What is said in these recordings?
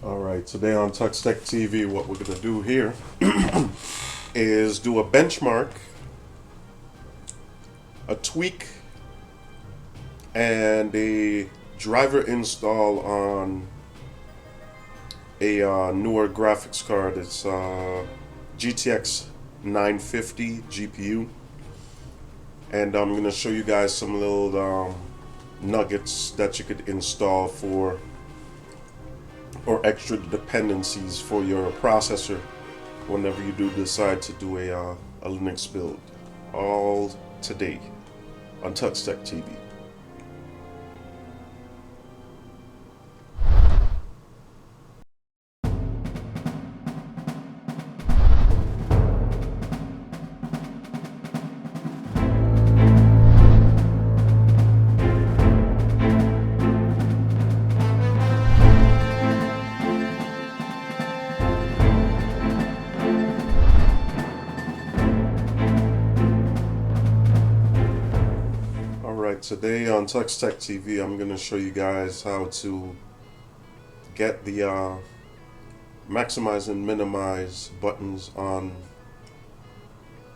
Alright, today on Tux Tech TV, what we're going to do here is do a benchmark, a tweak, and a driver install on a newer graphics card. It's GTX 950 GPU. And I'm going to show you guys some little nuggets that you could install for or extra dependencies for your processor whenever you do decide to do a Linux build. All today on Tux Tech TV. Alright, today on Tux Tech TV, I'm going to show you guys how to get the maximize and minimize buttons on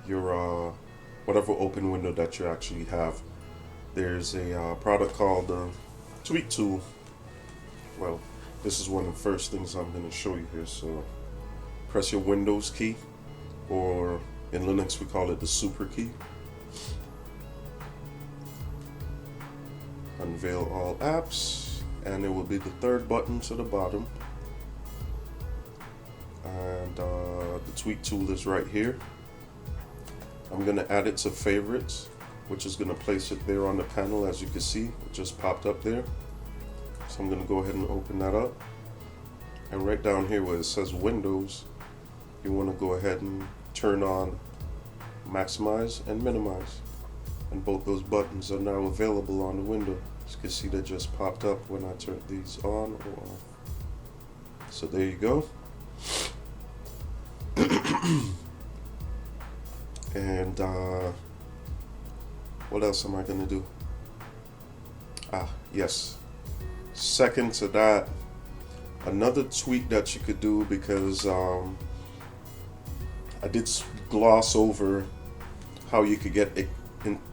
your whatever open window that you actually have. There's a product called Tweak Tool. Well, this is one of the first things I'm going to show you here. So press your Windows key, or in Linux we call it the super key. Unveil all apps, and it will be the third button to the bottom. And the Tweak Tool is right here. I'm going to add it to favorites, which is going to place it there on the panel. As you can see, it just popped up there. So I'm going to go ahead and open that up. And right down here where it says Windows, you want to go ahead and turn on maximize and minimize. And both those buttons are now available on the window. As you can see, they just popped up when I turned these on or off. So there you go. And what else am I going to do? Yes. Second to that, another tweak that you could do, because I did gloss over how you could get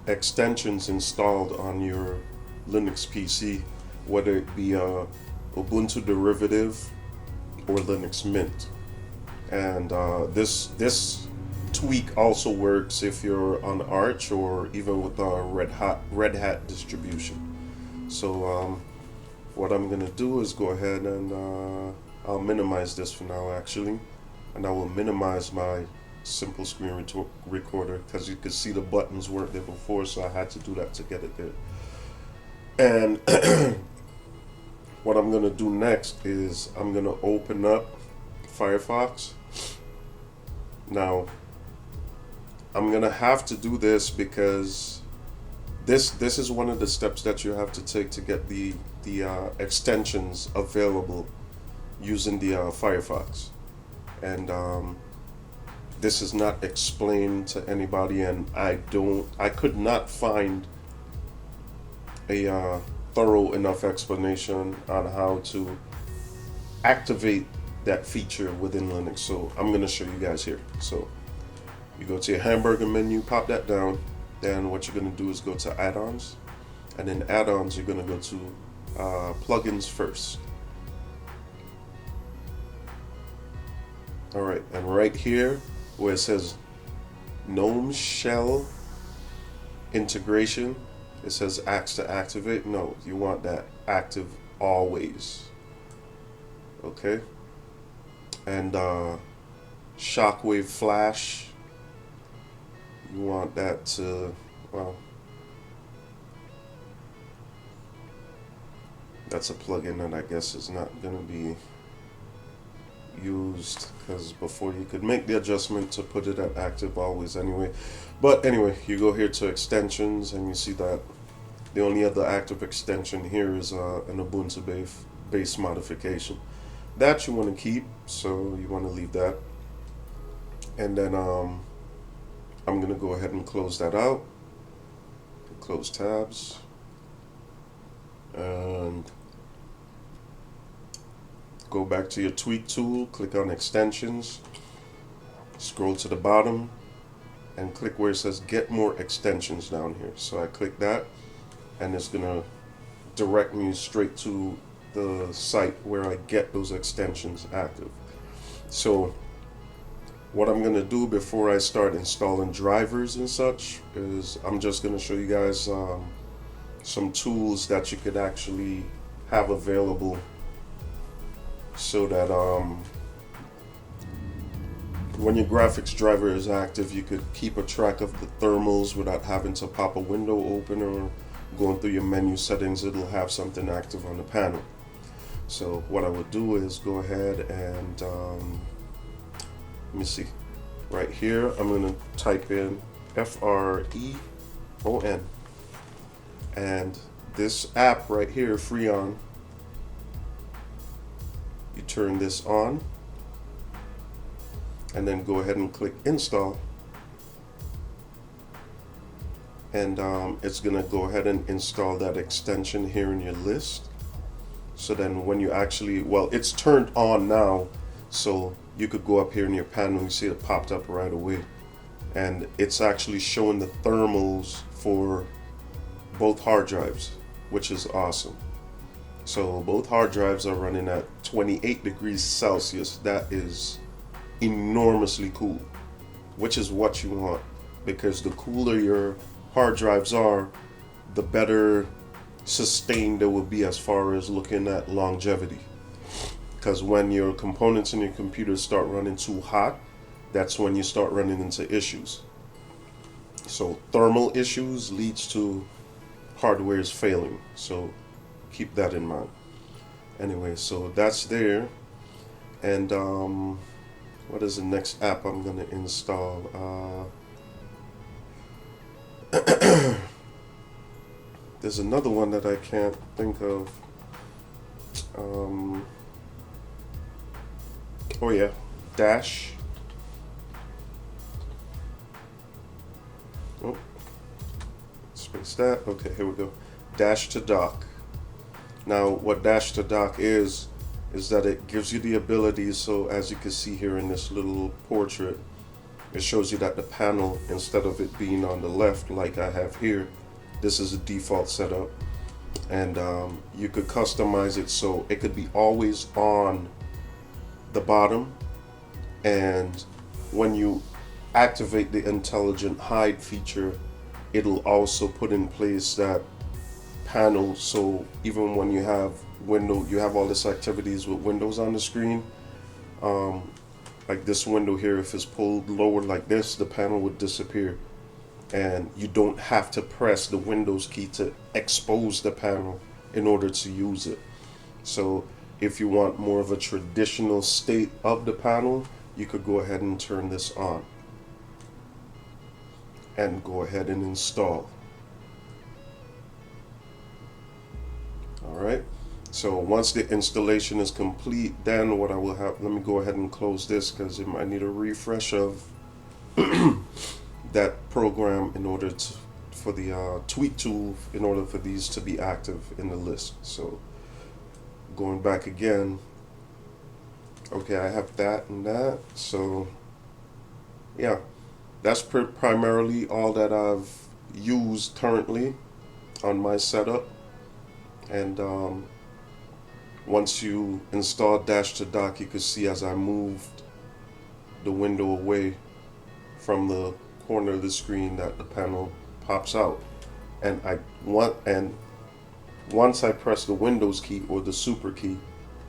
extensions installed on your Linux PC, whether it be Ubuntu Derivative or Linux Mint. And this tweak also works if you're on Arch or even with a Red Hat distribution. So what I'm gonna do is go ahead and I'll minimize this for now, actually, and I will minimize my simple screen recorder, because you could see the buttons weren't there before, so I had to do that to get it there. And what I'm gonna do next is I'm gonna open up Firefox. Now I'm gonna have to do this because this is one of the steps that you have to take to get the extensions available using the Firefox. And this is not explained to anybody, and I could not find a thorough enough explanation on how to activate that feature within Linux. So I'm going to show you guys here. So you go to your hamburger menu, pop that down. Then what you're going to do is go to add-ons, and in add-ons you're going to go to plugins first. Alright, and right here where it says GNOME Shell integration, it says ask to activate. No, you want that active always. Okay. And Shockwave Flash, you want that to, well, that's a plugin that I guess is not going to be used, because before you could make the adjustment to put it at active always anyway. But anyway, you go here to extensions, and you see that the only other active extension here is an Ubuntu base modification that you want to keep, so you want to leave that. And then I'm gonna go ahead and close that out, close tabs, and go back to your tweak tool, click on extensions, scroll to the bottom, and click where it says get more extensions down here. So I click that, and it's gonna direct me straight to the site where I get those extensions active. So what I'm gonna do before I start installing drivers and such is I'm just gonna show you guys some tools that you could actually have available so that when your graphics driver is active, you could keep a track of the thermals without having to pop a window open or going through your menu settings. It'll have something active on the panel. So what I would do is go ahead and let me see. Right here, I'm going to type in FREON, and this app right here, Freon, you turn this on, and then go ahead and click install, and it's gonna go ahead and install that extension here in your list. So then when you actually, well, it's turned on now, so you could go up here in your panel, you see it popped up right away, and it's actually showing the thermals for both hard drives, which is awesome. So both hard drives are running at 28 degrees Celsius. That is enormously cool, which is what you want, because the cooler your hard drives are, the better sustained they will be as far as looking at longevity. Because when your components in your computer start running too hot, that's when you start running into issues. So thermal issues leads to hardware is failing, so keep that in mind. Anyway, so that's there. And what is the next app I'm going to install? There's another one that I can't think of. Oh yeah, Dash. Oh, space that. Okay, here we go. Dash to Dock. Now, what Dash to Dock is that it gives you the ability, so as you can see here in this little portrait, it shows you that the panel, instead of it being on the left like I have here, this is a default setup, and you could customize it so it could be always on the bottom, and when you activate the intelligent hide feature, it'll also put in place that panel, so even when you have you have all this activities with windows on the screen, like this window here, if it's pulled lower like this, the panel would disappear, and you don't have to press the Windows key to expose the panel in order to use it. So if you want more of a traditional state of the panel, you could go ahead and turn this on and go ahead and install. Alright, so once the installation is complete, then what I will have, let me go ahead and close this because it might need a refresh of that program in order to, for the tweak tool, in order for these to be active in the list. So going back again, okay, I have that and that. So yeah, that's primarily all that I've used currently on my setup. And once you install Dash to Dock, you can see as I moved the window away from the corner of the screen that the panel pops out. And once I press the Windows key or the super key,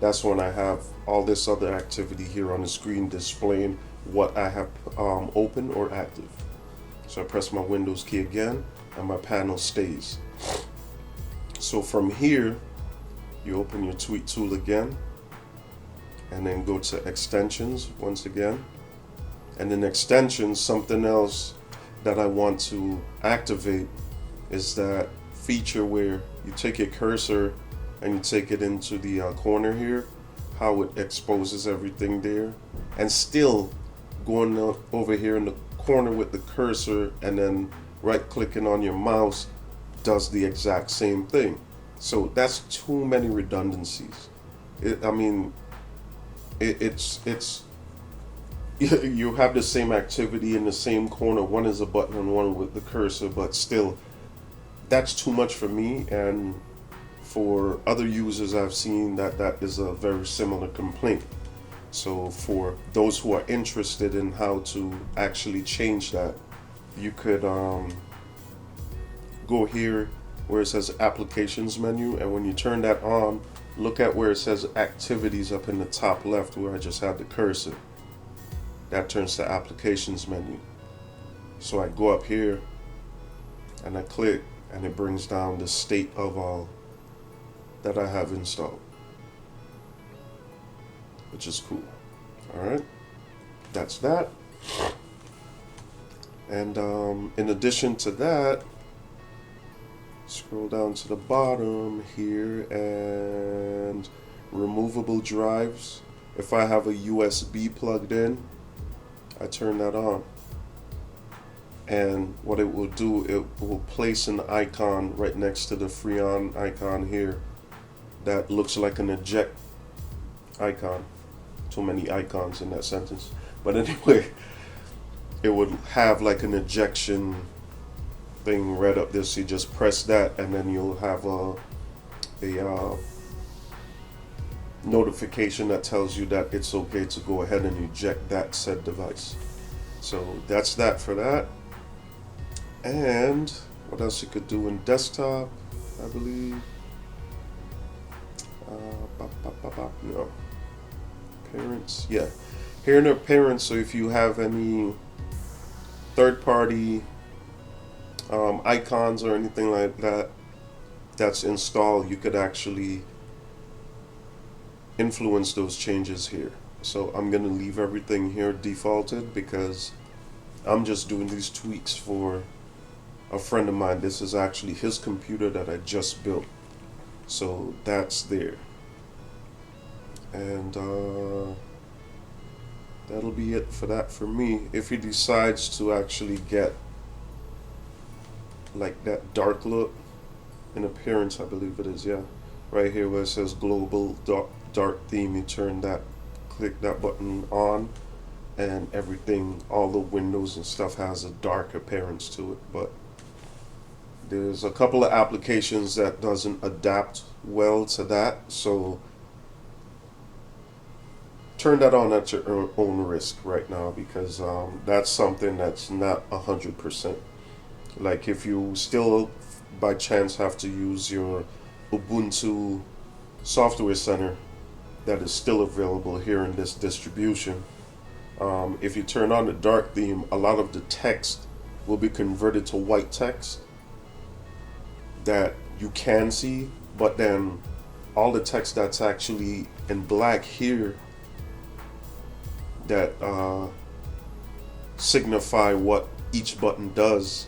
that's when I have all this other activity here on the screen displaying what I have open or active. So I press my Windows key again and my panel stays. So from here, you open your tweak tool again and then go to extensions once again. And in extensions, something else that I want to activate is that feature where you take your cursor and you take it into the corner here, how it exposes everything there, and still going over here in the corner with the cursor and then right clicking on your mouse does the exact same thing. So that's too many redundancies. I mean, it's you have the same activity in the same corner. One is a button and one with the cursor, but still, that's too much for me. And for other users, I've seen that that is a very similar complaint. So for those who are interested in how to actually change that, you could go here where it says applications menu, and when you turn that on, look at where it says activities up in the top left where I just had the cursor. That turns to applications menu. So I go up here and I click, and it brings down the state of all that I have installed, which is cool. Alright, that's that. And in addition to that, scroll down to the bottom here, and removable drives. If I have a USB plugged in, I turn that on. And what it will do, it will place an icon right next to the Freon icon here that looks like an eject icon. Too many icons in that sentence. But anyway, it would have like an ejection thing right up there. So you just press that, and then you'll have a notification that tells you that it's okay to go ahead and eject that said device. So that's that for that. And what else you could do in desktop, I believe. No. Appearance, yeah. Here in appearance, so if you have any third-party icons or anything like that that's installed, you could actually influence those changes here. So I'm going to leave everything here defaulted because I'm just doing these tweaks for a friend of mine. This is actually his computer that I just built. So that's there. And that'll be it for that for me. If he decides to actually get like that dark look in appearance, I believe it is, yeah. Right here where it says global dark theme, you turn that, click that button on, and everything, all the windows and stuff has a dark appearance to it. But there's a couple of applications that doesn't adapt well to that, so turn that on at your own risk right now, because that's something that's not 100%. Like if you still by chance have to use your Ubuntu software center that is still available here in this distribution, if you turn on the dark theme, a lot of the text will be converted to white text that you can see, but then all the text that's actually in black here that signify what each button does,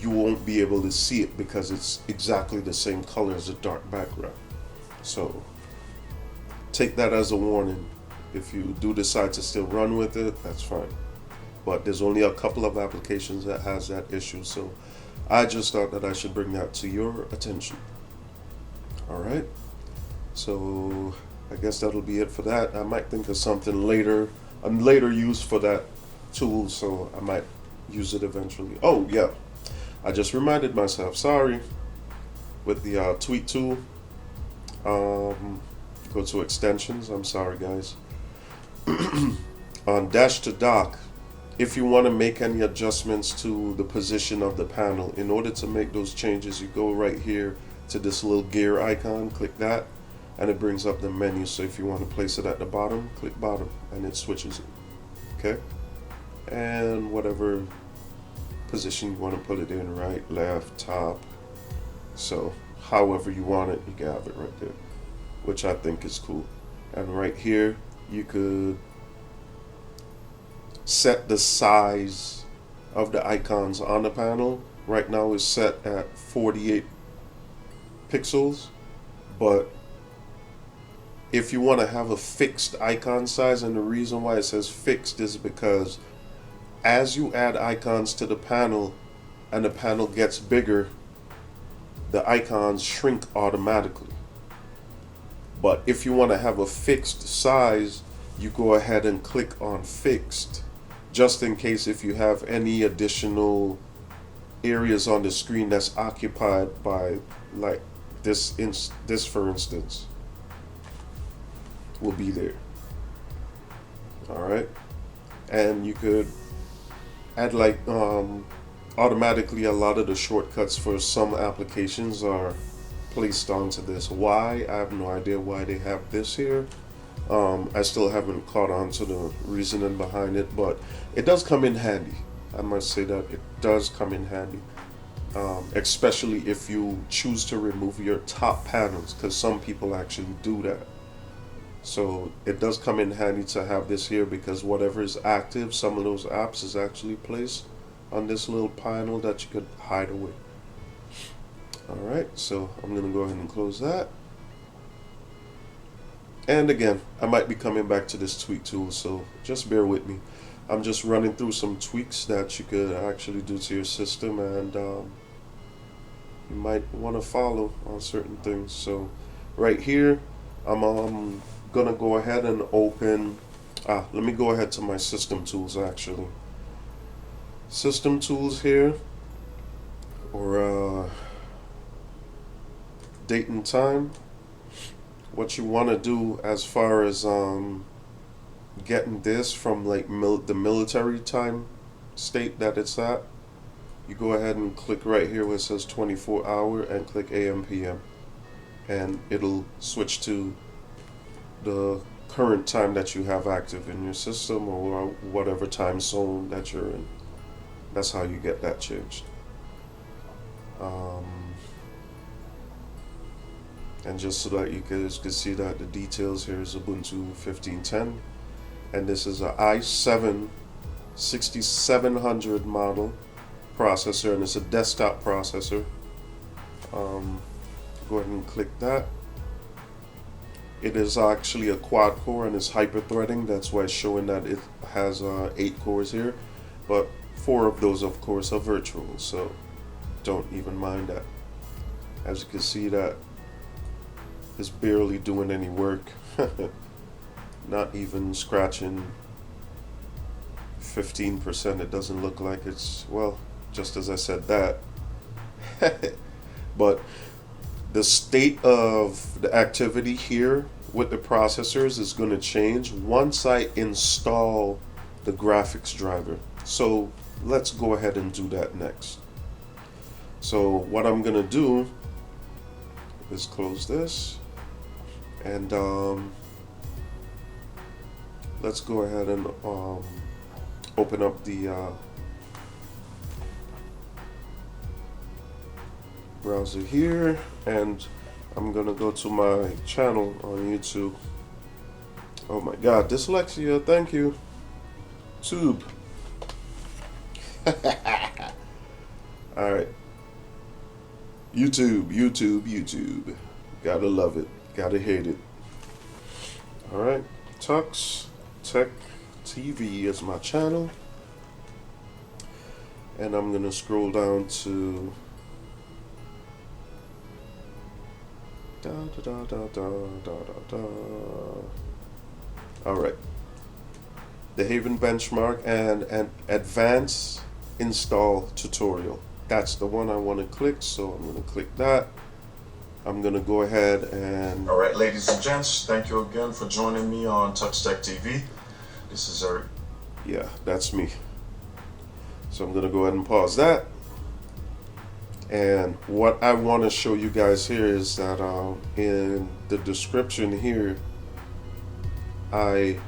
you won't be able to see it because it's exactly the same color as a dark background. So take that as a warning. If you do decide to still run with it, that's fine. But there's only a couple of applications that has that issue, so I just thought that I should bring that to your attention. Alright, so I guess that'll be it for that. I might think of something later, a later use for that tool, so I might use it eventually. Oh yeah, I just reminded myself, sorry, with the tweak tool, go to extensions, I'm sorry guys. On dash to dock, if you want to make any adjustments to the position of the panel, in order to make those changes, you go right here to this little gear icon, click that, and it brings up the menu. So if you want to place it at the bottom, click bottom, and it switches it. Okay? And whatever position you want to put it in, right, left, top. So however you want it, you can have it right there, which I think is cool. And right here, you could set the size of the icons on the panel. Right now it's set at 48 pixels, but if you want to have a fixed icon size, and the reason why it says fixed is because as you add icons to the panel and the panel gets bigger, the icons shrink automatically. But if you want to have a fixed size, you go ahead and click on fixed, just in case if you have any additional areas on the screen that's occupied by, like, this for instance will be there. All right, and you could add, like, automatically a lot of the shortcuts for some applications are placed onto this. Why? I have no idea why they have this here. I still haven't caught on to the reasoning behind it, but it does come in handy. I must say that it does come in handy, especially if you choose to remove your top panels, because some people actually do that. So it does come in handy to have this here, because whatever is active, some of those apps is actually placed on this little panel that you could hide away. Alright, so I'm going to go ahead and close that. And again, I might be coming back to this tweak tool, so just bear with me. I'm just running through some tweaks that you could actually do to your system, and you might want to follow on certain things. So right here, I'm going to go ahead and open, let me go ahead to my system tools actually. System tools here, or date and time. What you want to do as far as getting this from, like, the military time state that it's at, you go ahead and click right here where it says 24-hour and click AM PM, and it'll switch to the current time that you have active in your system, or whatever time zone that you're in. That's how you get that changed. And just so that you guys can see that the details, here is Ubuntu 15.10, and this is a i7 6700 model processor, and it's a desktop processor. Go ahead and click that. It is actually a quad core and it's hyper threading. That's why it's showing that it has 8 cores here, but 4 of those, of course, are virtual, so don't even mind that. As you can see, that is barely doing any work. Not even scratching 15%. It doesn't look like it's, well, just as I said that. But the state of the activity here with the processors is going to change once I install the graphics driver. So let's go ahead and do that next. So what I'm going to do is close this, and let's go ahead and open up the browser here, and I'm gonna go to my channel on YouTube. Oh my god, dyslexia, thank you. Tube. Alright. YouTube. Gotta love it. Gotta hate it. Alright. Tux Tech TV is my channel. And I'm gonna scroll down to Alright. The Haven benchmark and an advanced install tutorial. That's the one I want to click, so I'm going to click that. I'm going to go ahead and... Alright, ladies and gents, thank you again for joining me on Tux Tech TV. This is Eric. Yeah, that's me. So I'm going to go ahead and pause that. And what I want to show you guys here is that in the description here, I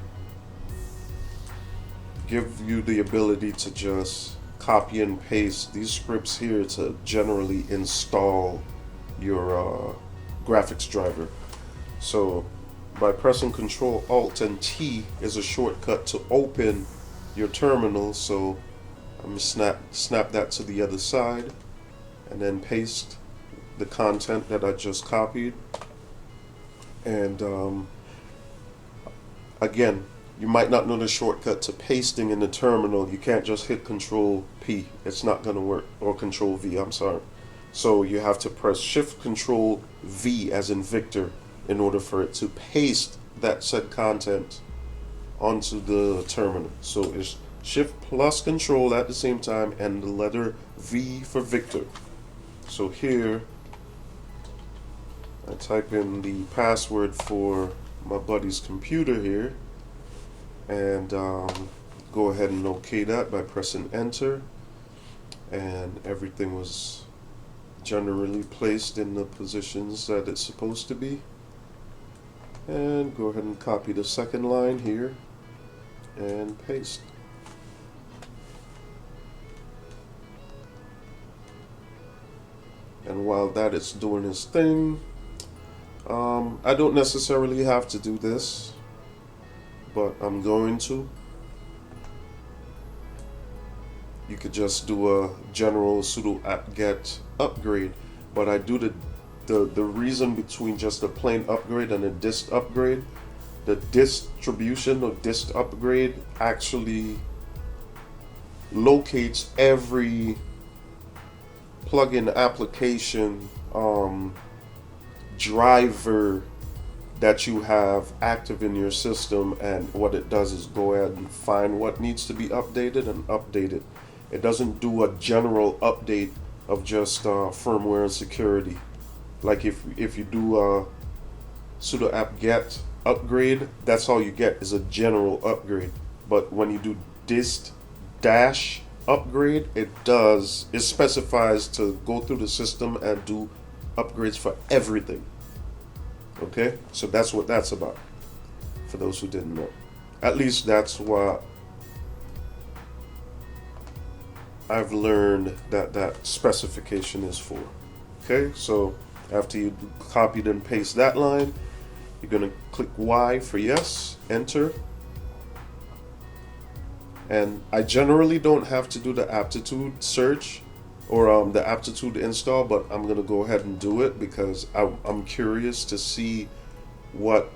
give you the ability to just copy and paste these scripts here to generally install your graphics driver. So by pressing Control Alt and T is a shortcut to open your terminal. So I'm gonna snap that to the other side and then paste the content that I just copied. And again, you might not know the shortcut to pasting in the terminal. You can't just hit Control P. It's not going to work. Or Control V, I'm sorry. So you have to press Shift Control V as in Victor in order for it to paste that said content onto the terminal. So it's Shift plus Control at the same time and the letter V for Victor. So here I type in the password for my buddy's computer here, and go ahead and OK that by pressing enter, and everything was generally placed in the positions that it's supposed to be. And go ahead and copy the second line here and paste. And while that is doing its thing, I don't necessarily have to do this, but I'm going to. You could just do a general sudo apt-get upgrade, but I do the reason between just a plain upgrade and a dist upgrade. The distribution of dist upgrade actually locates every plugin application driver that you have active in your system, and what it does is go ahead and find what needs to be updated and update it. It doesn't do a general update of just firmware and security. Like if you do a sudo apt-get upgrade, that's all you get is a general upgrade. But when you do dist dash upgrade, it specifies to go through the system and do upgrades for everything. Okay, so that's what that's about, for those who didn't know. At least that's what I've learned that specification is for. Okay, so after you copied and paste that line, you're going to click Y for yes, enter. And I generally don't have to do the aptitude search or the aptitude install, but I'm going to go ahead and do it because I'm curious to see what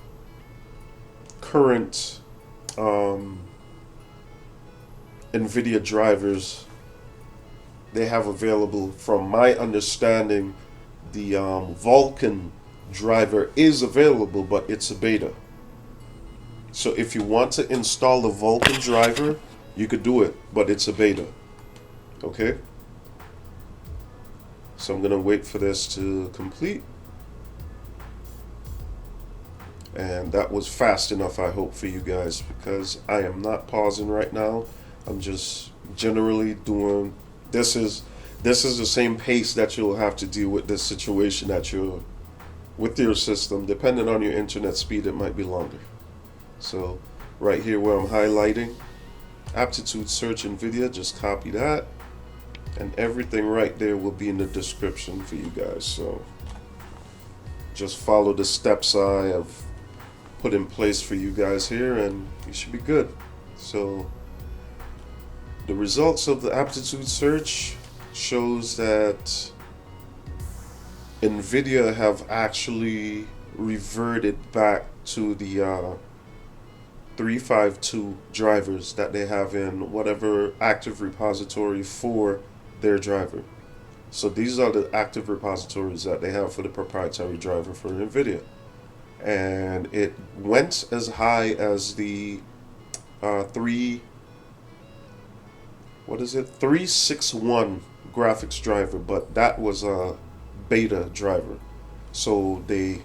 current NVIDIA drivers they have available. From my understanding, the Vulkan driver is available, but it's a beta. So if you want to install the Vulkan driver, you could do it, but it's a beta. Okay? So I'm going to wait for this to complete. And that was fast enough, I hope, for you guys, because I am not pausing right now. I'm just generally doing, this is the same pace that you'll have to deal with this situation that you're with your system. Depending on your internet speed, it might be longer. So right here where I'm highlighting aptitude search NVIDIA, just copy that, and everything right there will be in the description for you guys. So just follow the steps I have put in place for you guys here, and you should be good. So the results of the aptitude search shows that NVIDIA have actually reverted back to the 352 drivers that they have in whatever active repository for their driver. So these are the active repositories that they have for the proprietary driver for NVIDIA. And it went as high as the 361 graphics driver, but that was a beta driver. So they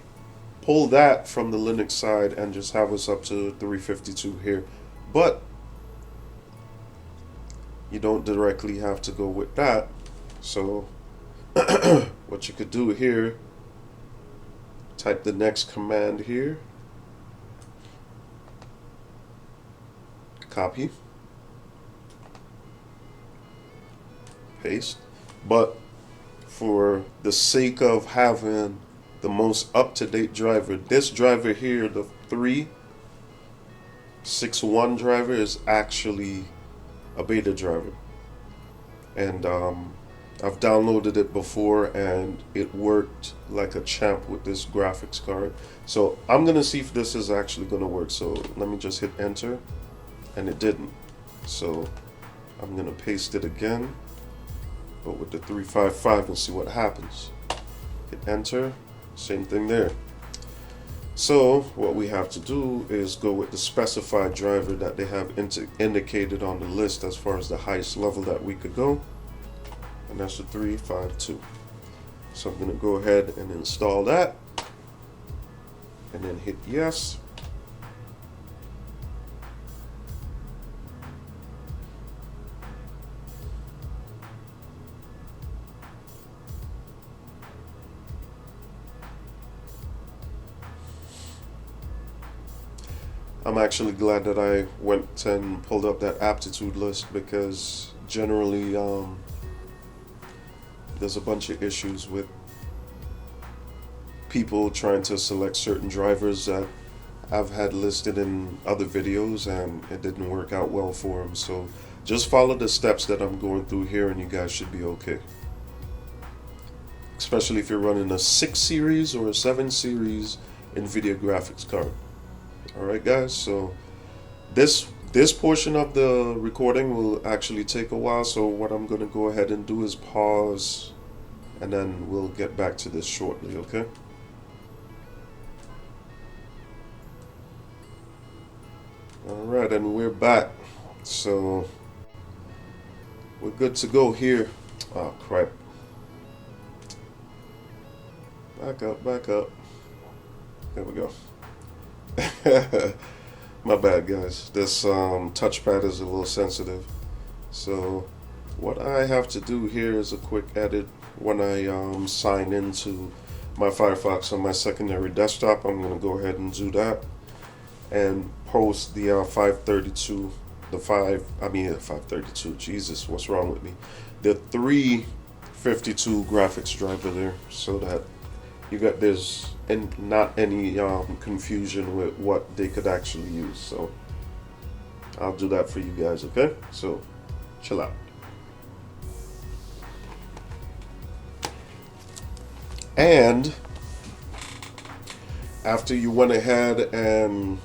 pull that from the Linux side and just have us up to 352 here. But you don't directly have to go with that. So what you could do here, type the next command here, copy, paste. But for the sake of having the most up-to-date driver, this driver here, the 361 driver, is actually a beta driver. And I've downloaded it before and it worked like a champ with this graphics card. So I'm gonna see if this is actually gonna work. So let me just hit enter, and it didn't. So I'm gonna paste it again, but with the 355, and see what happens. Hit enter, same thing there. So what we have to do is go with the specified driver that they have indicated on the list as far as the highest level that we could go, and that's the 352. So I'm going to go ahead and install that, and then hit yes. I'm actually glad that I went and pulled up that aptitude list, because generally there's a bunch of issues with people trying to select certain drivers that I've had listed in other videos, and it didn't work out well for them. So just follow the steps that I'm going through here and you guys should be okay. Especially if you're running a 6 series or a 7 series NVIDIA graphics card. Alright guys, so this portion of the recording will actually take a while, so what I'm going to go ahead and do is pause, and then we'll get back to this shortly, okay? Alright, and we're back. So we're good to go here. Oh crap. Back up. There we go. My bad guys, this touchpad is a little sensitive, so what I have to do here is a quick edit. When I sign into my Firefox on my secondary desktop, I'm going to go ahead and do that and post the 532, Jesus, what's wrong with me, the 352 graphics driver there, so that you got there's not any confusion with what they could actually use. So I'll do that for you guys, okay? So chill out. And after you went ahead and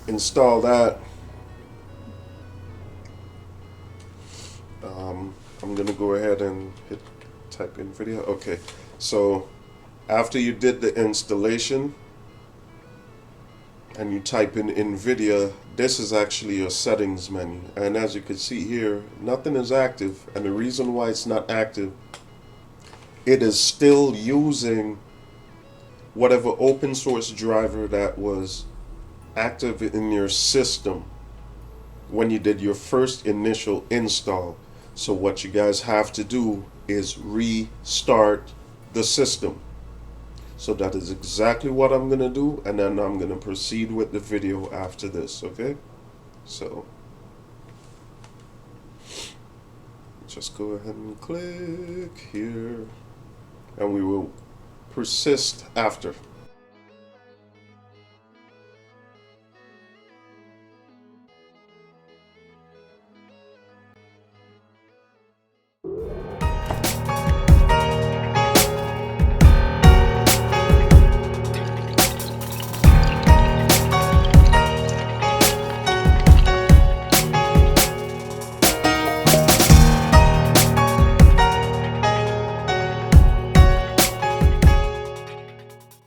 install that, I'm gonna go ahead and type in video. Okay, so after you did the installation and you type in NVIDIA, this is actually your settings menu, and as you can see here, nothing is active. And the reason why it's not active, it is still using whatever open source driver that was active in your system when you did your first initial install. So what you guys have to do is restart the system. So that is exactly what I'm going to do, and then I'm going to proceed with the video after this, okay? So just go ahead and click here, and we will persist after.